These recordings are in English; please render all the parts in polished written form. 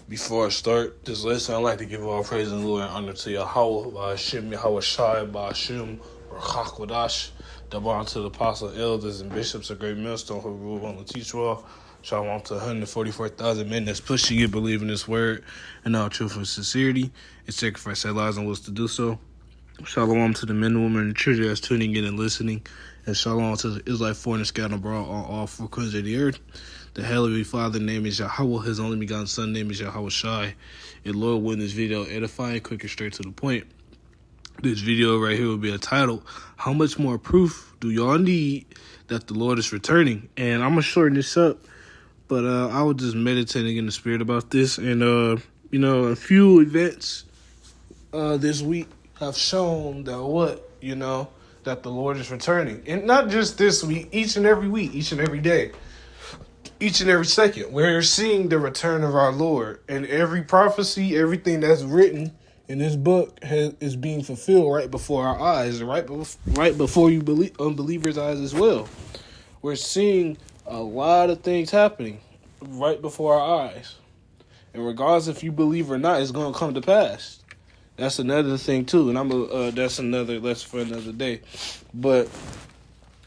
Before I start this lesson, I'd like to give all praise and glory and honor to Yahweh, by Hashem, Yahweh Shai, by Hashem, or Chakwadash, double honor to the apostle, elders, and bishops of Great Millstone who rule on the teach wall. Shalom to 144,000 men that's pushing you, believe in this word, and all truth and sincerity, and sacrifice their lives and wills to do so. Shalom to the men and women and children that's tuning in and listening, and shalom to the Israelite foreign and scattered abroad on all four corners of the earth. The Heavenly Father name is Yahweh, his only begotten Son name is Yahweh Shai. And Lord, when this video edifying, quick and straight to the point. This video right here will be entitled, How Much More Proof Do Y'all Need That the Lord is Returning? And I'm going to shorten this up, but I was just meditating in the spirit about this. And, a few events this week have shown that that the Lord is returning. And not just this week, each and every week, each and every day. Each and every second, we're seeing the return of our Lord, and every prophecy, everything that's written in this book is being fulfilled right before our eyes, right before unbelievers' eyes as well. We're seeing a lot of things happening right before our eyes, and regardless if you believe or not, it's going to come to pass. That's another thing too, and that's another lesson for another day. But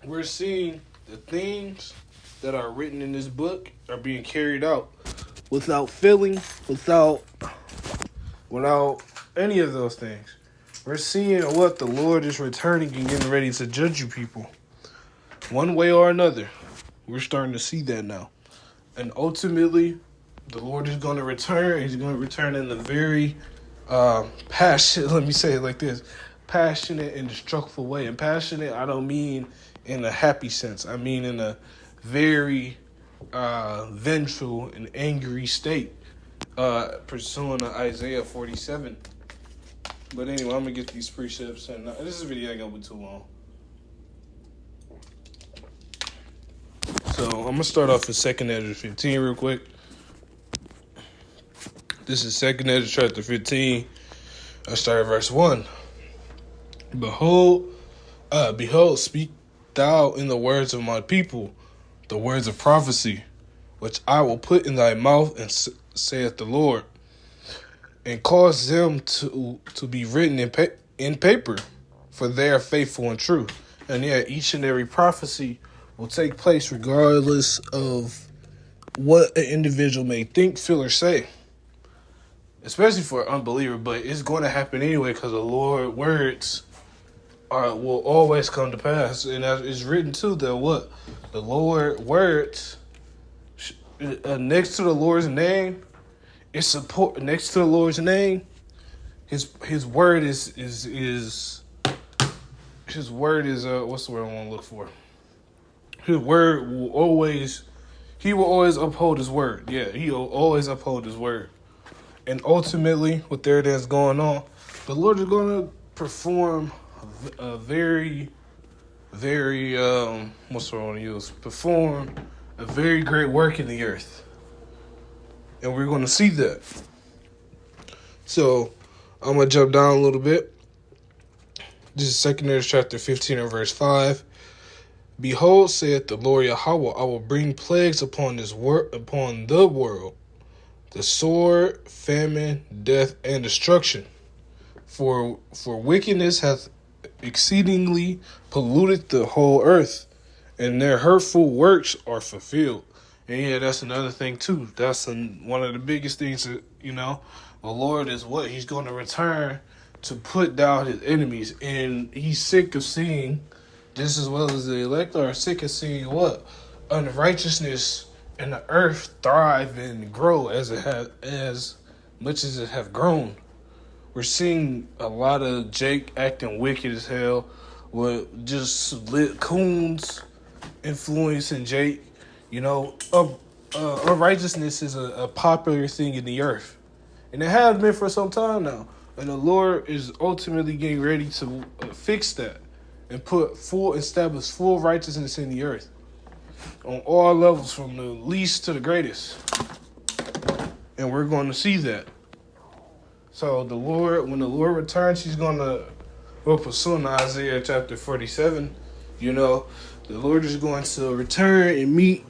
we're seeing the things that are written in this book are being carried out without failing, without any of those things. We're seeing what the Lord is returning and getting ready to judge you people. One way or another, we're starting to see that now. And ultimately, the Lord is going to return. He's going to return in a very passionate, let me say it like this, passionate and destructive way. And passionate, I don't mean in a happy sense. I mean in a very vengeful and angry state, pursuing Isaiah 47. But anyway, I'm gonna get these precepts, and this video ain't gonna be too long. So I'm gonna start off in 2nd Ezra 15 real quick. This is 2nd Ezra chapter 15. I start at verse 1. Behold, speak thou in the words of my people the words of prophecy, which I will put in thy mouth, and saith the Lord, and cause them to be written in paper, for they are faithful and true. And yeah, each and every prophecy will take place regardless of what an individual may think, feel, or say, especially for an unbeliever. But it's going to happen anyway, because the Lord's words will always come to pass. And as it's written too, that the Lord words next to the Lord's name is support. Next to the Lord's name, his word is his word is what's the word I want to look for? His word will always uphold his word. Yeah, he will always uphold his word. And ultimately, what there it is going on, the Lord is going to perform a very perform a very great work in the earth. And we're going to see that. So, I'm going to jump down a little bit. This is 2nd Ezra chapter 15 and verse 5. Behold, saith the Lord Yahweh, I will bring plagues upon the world, the sword, famine, death, and destruction. For wickedness hath exceedingly polluted the whole earth, and their hurtful works are fulfilled. And yeah, that's another thing too. That's one of the biggest things that, the Lord is He's going to return to put down his enemies. And he's sick of seeing, just as well as the elect are sick of seeing unrighteousness in the earth thrive and grow as much as it have grown. We're seeing a lot of Jake acting wicked as hell, with just lit coons influencing Jake. Unrighteousness is a popular thing in the earth, and it has been for some time now. And the Lord is ultimately getting ready to fix that and establish full righteousness in the earth on all levels, from the least to the greatest. And we're going to see that. So when the Lord returns, he's going to, pursuing Isaiah chapter 47, the Lord is going to return and meet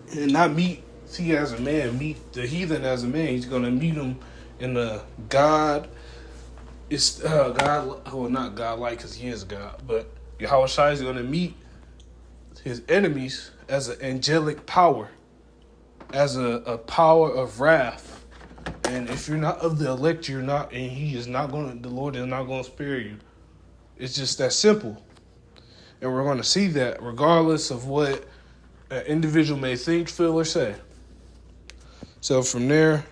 he as a man, meet the heathen as a man. He's going to meet them And God is God. Well, not God like, because He is God, but Yahweh Shai is going to meet His enemies as an angelic power, as a power of wrath. And if you're not of the elect, you're not, and He is not going to. The Lord is not going to spare you. It's just that simple. And we're going to see that regardless of what an individual may think, feel, or say. So from there,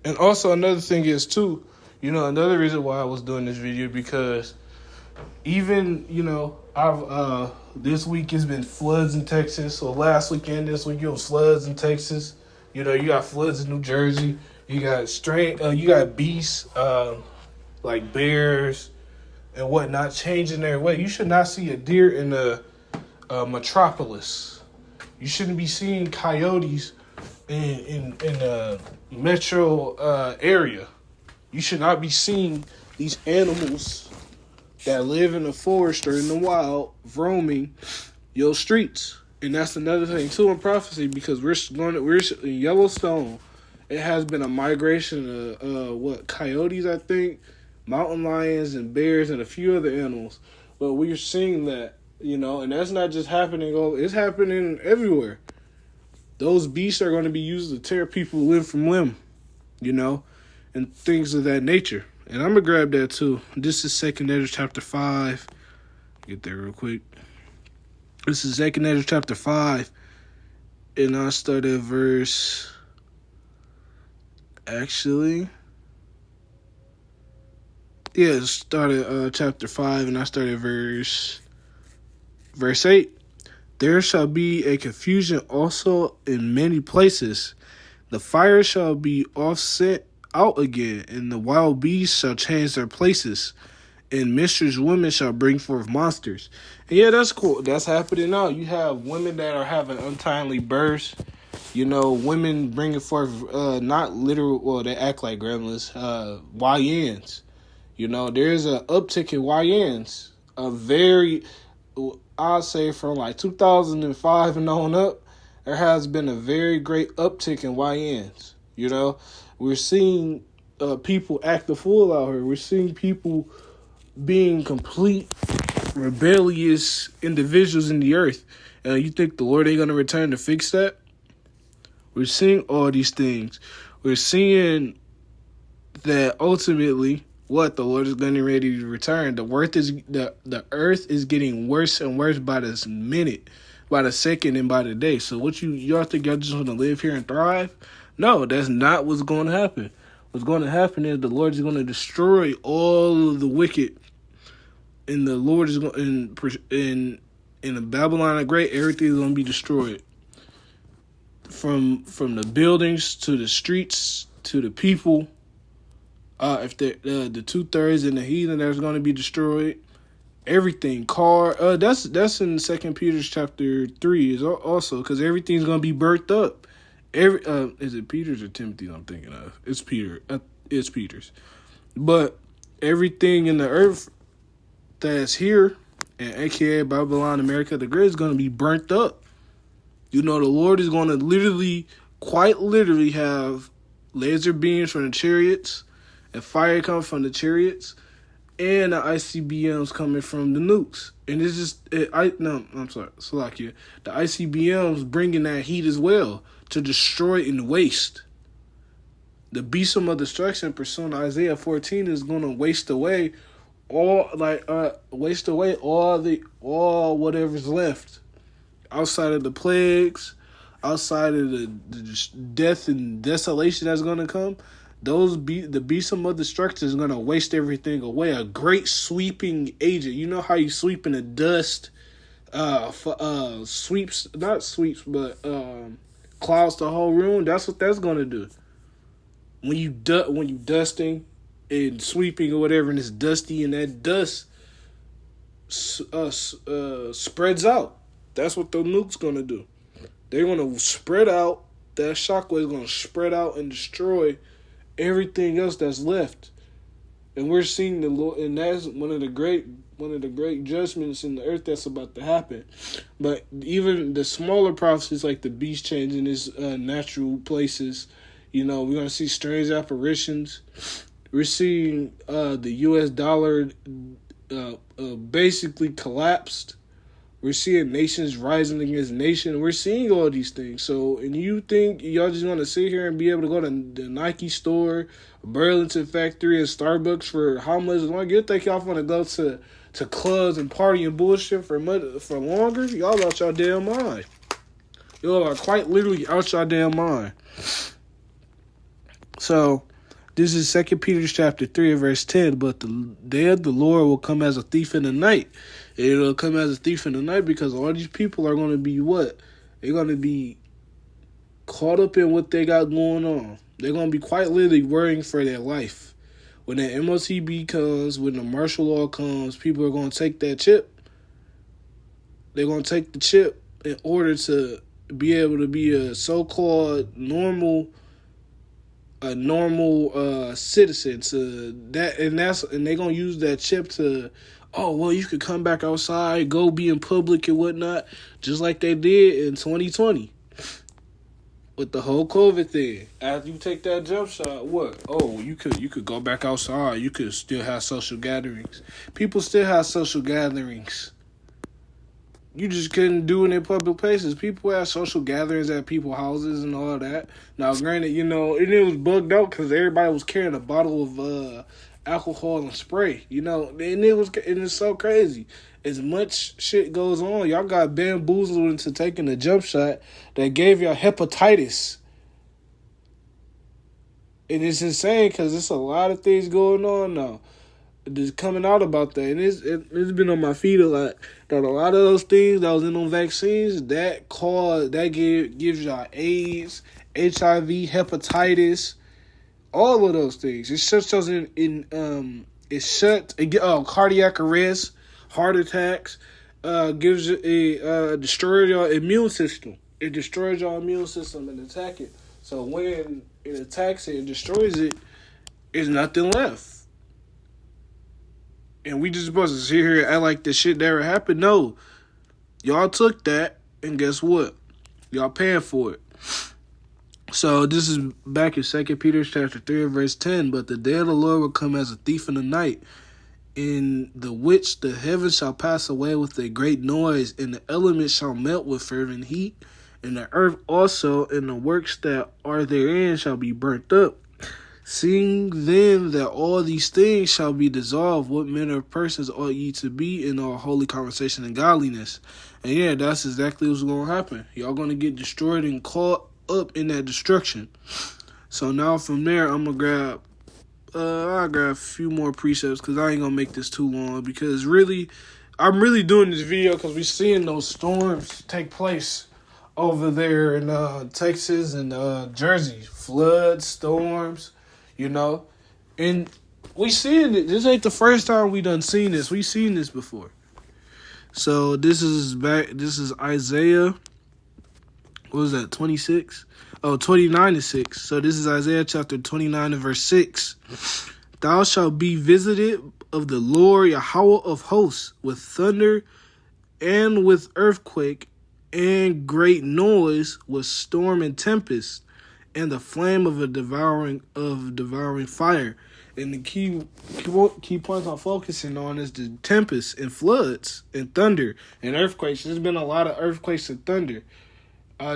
and also another thing is too, another reason why I was doing this video, because even, I've this week has been floods in Texas. So last weekend, this week, it was floods in Texas. You got floods in New Jersey. You got beasts, like bears and whatnot, changing their way. You should not see a deer in a metropolis. You shouldn't be seeing coyotes in a metro area. You should not be seeing these animals that live in the forest or in the wild roaming your streets. And that's another thing too in prophecy, because we're in Yellowstone. It has been a migration of coyotes, I think, mountain lions and bears and a few other animals. But we're seeing that, and that's not just happening. It's happening everywhere. Those beasts are going to be used to tear people limb from limb, and things of that nature. And I'm going to grab that too. This is 2 Ezra chapter 5. Get there real quick. This is 2 Ezra chapter 5. And I'll start at verse... Actually... Yeah, start at chapter 5, and I started verse 8. There shall be a confusion also in many places. The fire shall be offset out again, and the wild beasts shall change their places, and mistress women shall bring forth monsters. And yeah, that's cool. That's happening now. You have women that are having untimely births. Women bringing forth not literal. Well, they act like gremlins. YNs. There's an uptick in YNs. I'll say from like 2005 and on up, there has been a very great uptick in YNs. We're seeing people act the fool out here. We're seeing people being complete rebellious individuals in the earth. And you think the Lord ain't going to return to fix that? We're seeing all these things. We're seeing that ultimately, the Lord is getting ready to return. The earth is getting worse and worse by this minute, by the second, and by the day. So what y'all think y'all just want to live here and thrive? No, that's not what's going to happen. What's going to happen is the Lord is going to destroy all of the wicked, and the Lord is going in the Babylon the Great. Everything is going to be destroyed, from the buildings to the streets to the people. If the 2/3 and the heathen, that's going to be destroyed. Everything, that's in 2 Peter chapter 3 is also, because everything's going to be burnt up. Is it Peter's or Timothy I'm thinking of? It's Peter. It's Peter's. But everything in the earth that's here, and aka Babylon, America the Great, is going to be burnt up. The Lord is going to quite literally have laser beams from the chariots, and fire coming from the chariots, and the ICBMs coming from the nukes. And it's just, Salakia. The ICBMs bringing that heat as well to destroy and waste. The beast of destruction, pursuing Isaiah 14, is going to waste away all whatever's left outside of the plagues, outside of the death and desolation that's going to come. The beast of destruction is going to waste everything away. A great sweeping agent. You know how you sweep in the dust, sweeps, not sweeps, but clouds the whole room. That's what that's going to do. When you dusting and sweeping or whatever, and it's dusty, and that dust spreads out. That's what the nuke's going to do. They're going to spread out. That shockwave is going to spread out and destroy everything else that's left. And we're seeing the Lord, and that's one of the great judgments in the earth that's about to happen. But even the smaller prophecies, like the beast changing his natural places, We're going to see strange apparitions. We're seeing the U.S. dollar basically collapsed. We're seeing nations rising against nation. We're seeing all these things. So, and you think y'all just want to sit here and be able to go to the Nike store, Burlington factory, and Starbucks for how much longer? You think y'all want to go to clubs and party and bullshit for longer? Y'all out y'all damn mind. Y'all are quite literally out y'all damn mind. So, this is 2 Peter chapter 3 verse 10. But the day of the Lord will come as a thief in the night. It'll come as a thief in the night because all these people are going to be what? They're going to be caught up in what they got going on. They're going to be quite literally worrying for their life. When the MOTB comes, when the martial law comes, people are going to take that chip. They're going to take the chip in order to be able to be a so-called normal citizen. And they're going to use that chip to, oh, well, you could come back outside, go be in public and whatnot, just like they did in 2020 with the whole COVID thing. After you take that jump shot, what? Oh, you could go back outside. You could still have social gatherings. People still have social gatherings. You just couldn't do it in public places. People have social gatherings at people's houses and all that. Now, granted, and it was bugged out because everybody was carrying a bottle of alcohol and spray, and it's so crazy. As much shit goes on, y'all got bamboozled into taking a jump shot that gave y'all hepatitis. And it's insane because there's a lot of things going on now. Just coming out about that, and it's been on my feed a lot. That a lot of those things that was in those vaccines gives y'all AIDS, HIV, hepatitis, all of those things. It shuts us cardiac arrest, heart attacks. Gives you destroys your immune system. It destroys your immune system and attack it. So when it attacks it and destroys it, there's nothing left. And we just supposed to sit here and act like this shit never happened? No. Y'all took that, and guess what? Y'all paying for it. So this is back in 2 Peter chapter 3 verse 10. But the day of the Lord will come as a thief in the night, in the which the heavens shall pass away with a great noise, and the elements shall melt with fervent heat, and the earth also and the works that are therein shall be burnt up. Seeing then that all these things shall be dissolved, what manner of persons ought ye to be in all holy conversation and godliness? And yeah, that's exactly what's going to happen. Y'all going to get destroyed and caught up in that destruction. So now from there, I'm going to I'll grab a few more precepts because I ain't going to make this too long. Because really, I'm really doing this video because we're seeing those storms take place over there in Texas and Jersey. Floods, storms. And we seeing it. This ain't the first time we done seen this. We seen this before. So this is Isaiah. What was that? 26? Oh, 29-6. So this is Isaiah chapter 29 and verse 6. Thou shalt be visited of the Lord Yahweh of hosts with thunder and with earthquake and great noise, with storm and tempest, and the flame of a devouring fire. And the key points I'm focusing on is the tempests and floods and thunder and earthquakes. There's been a lot of earthquakes and thunder.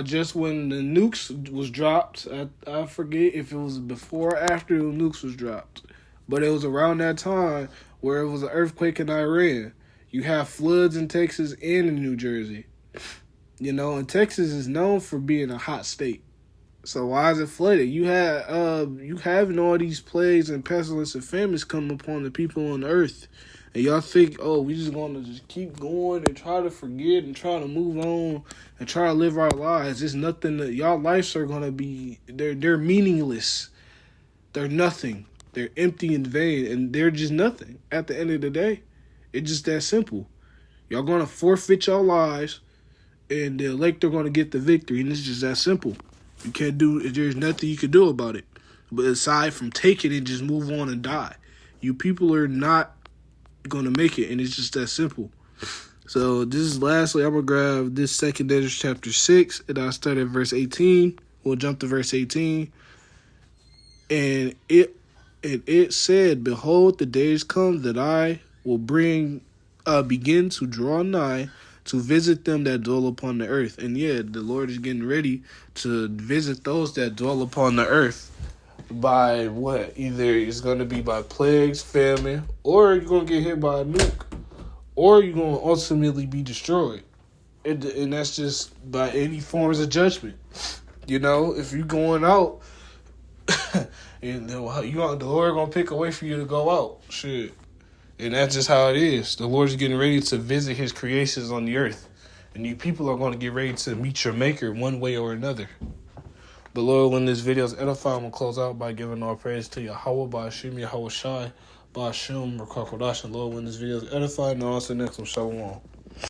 Just when the nukes was dropped, I forget if it was before or after the nukes was dropped, but it was around that time where it was an earthquake in Iran. You have floods in Texas and in New Jersey. And Texas is known for being a hot state. So why is it flooded? You having all these plagues and pestilence and famines come upon the people on the earth. And y'all think, we just going to just keep going and try to forget and try to move on and try to live our lives. It's nothing that y'all lives are going to be, they're meaningless. They're nothing. They're empty and vain, and they're just nothing at the end of the day. It's just that simple. Y'all going to forfeit your lives, and the elect are going to get the victory, and it's just that simple. There's nothing you can do about it. But aside from take it and just move on and die. You people are not going to make it, and it's just that simple. So this is lastly, I'm going to grab this 2 Ezra chapter 6, and I'll start at verse 18. We'll jump to verse 18. And it said, "Behold, the days come that I will begin to draw nigh to visit them that dwell upon the earth." And yeah, the Lord is getting ready to visit those that dwell upon the earth by what? Either it's going to be by plagues, famine, or you're going to get hit by a nuke, or you're going to ultimately be destroyed. And that's just by any forms of judgment. You know, if you're going out, and the Lord going to pick a way for you to go out. Shit. And that's just how it is. The Lord's getting ready to visit his creations on the earth. And you people are going to get ready to meet your maker one way or another. But Lord, when this video is edified, I'm going to close out by giving all praise to Yahweh, Ba'ashim, Yahweh Shai, Ba'ashim, Rakakodash. And Lord, when this video is edified, now I'll say next one, Shalom.